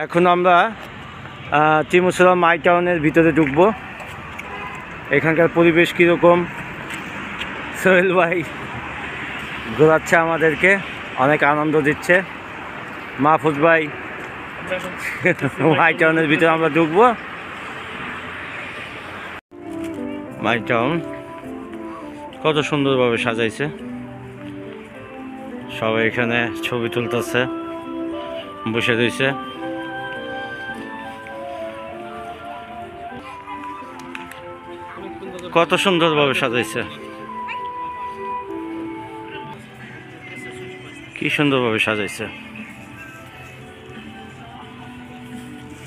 এখন আমরা ত্রিমুছড়া মাই টাউনের ভিতরে ঢুকবো। এখানকার পরিবেশ কীরকম, সোহেল ভাই ঘোরাচ্ছে আমাদেরকে, অনেক আনন্দ দিচ্ছে। মাহফুজ ভাই মাই টাউনের ভিতরে আমরা ঢুকবো। মাই টাউন কত সুন্দরভাবে সাজাইছে, সবাই এখানে ছবি তুলতেছে, বসে রয়েছে। কত সুন্দরভাবে সাজাইছে, কি সুন্দরভাবে সাজাইছে।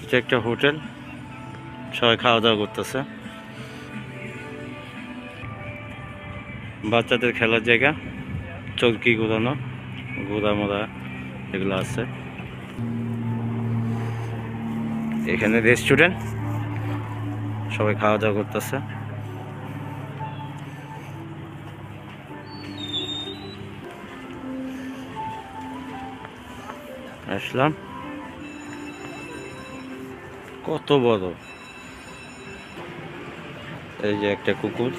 এটা একটা হোটেল, সবাই খাওয়া দাওয়া করতেছে। বাচ্চাদের খেলার জায়গা, চরকি ঘোরানো, ঘোরা মোড়া এগুলো আছে। এখানে রেস্টুরেন্ট, সবাই খাওয়া দাওয়া করতেছে। আসলাম, কত বড়। এই যে একটা কুকুর।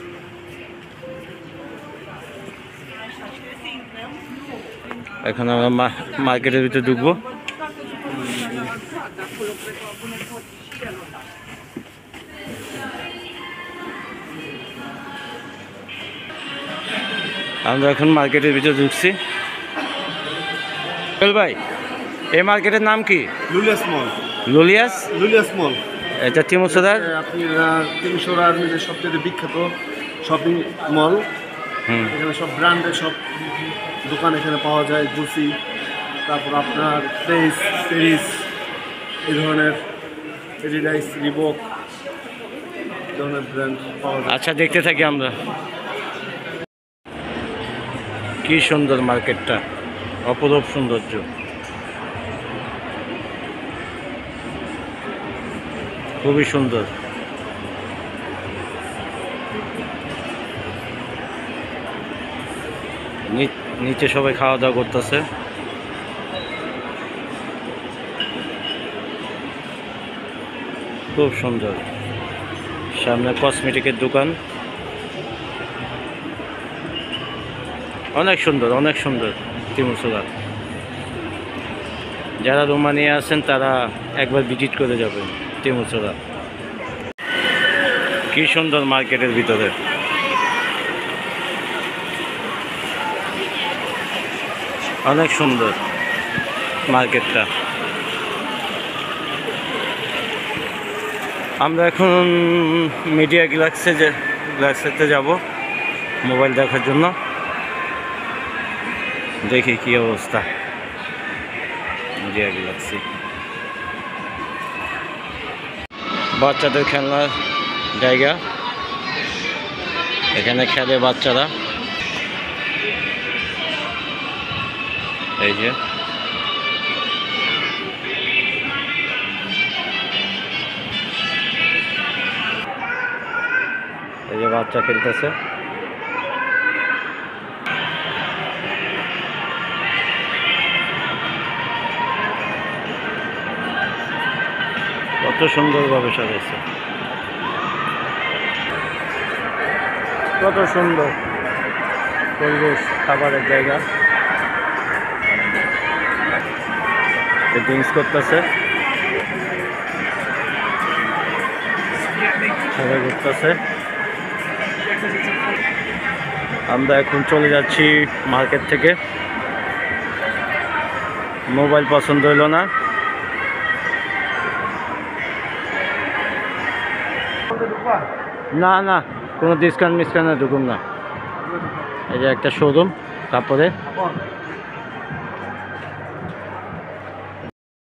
এখন আমরা মার্কেটের ভিতরে ঢুকবো। আমরা এখন মার্কেটের ভিতরে ঢুকছি। ভাই, এই মার্কেটের নাম কি? লুলিয়াস মল। লুলিয়াস মল। এটা ত্রিমুছড়ার ত্রিমুছড়ার সবচেয়ে বিখ্যাত শপিং মল। এখানে সব ব্র্যান্ডের সব দোকান এখানে পাওয়া যায়। গুচি, তারপর আপনার প্যারিস, এই ধরনের এডিডাস, রিবক এই ধরনের ব্র্যান্ড পাওয়া যায়। আচ্ছা, দেখতে থাকি আমরা। কি সুন্দর মার্কেটটা, অপরূপ সৌন্দর্য। খুবই সুন্দর। নিচে সবাই খাওয়া দাওয়া করতেছে। খুব সুন্দর। সামনে কসমেটিকের দোকান, অনেক সুন্দর, অনেক সুন্দর ত্রিমুছড়া। যারা রোমানিয়া আছেন তারা একবার ভিজিট করে যাবেন ত্রিমুছড়া। কি সুন্দর মার্কেটের ভিতরে। অনেক সুন্দর মার্কেটটা। আমরা এখন মিডিয়া গ্যালাক্সিতে যাব মোবাইল দেখার জন্য। দেখি কি অবস্থা মিডিয়া গ্যালাক্সি। বাচ্চাদের খেলনার জায়গা, এখানে খেলে বাচ্চারা। এই যে বাচ্চা খেলতেছে। কত সুন্দরভাবে সাজাইছে, কত সুন্দর পরিবেশ। খাবারের জায়গা, ড্রিঙ্কস করতেছে, সবাই ঘুরতেছে। আমরা এখন চলে যাচ্ছি মার্কেট থেকে। মোবাইল পছন্দ হইল না, না না কোনো ডিসকাউন্ট ঢুকুন না। এই যে একটা শোরুম কাপড়ে।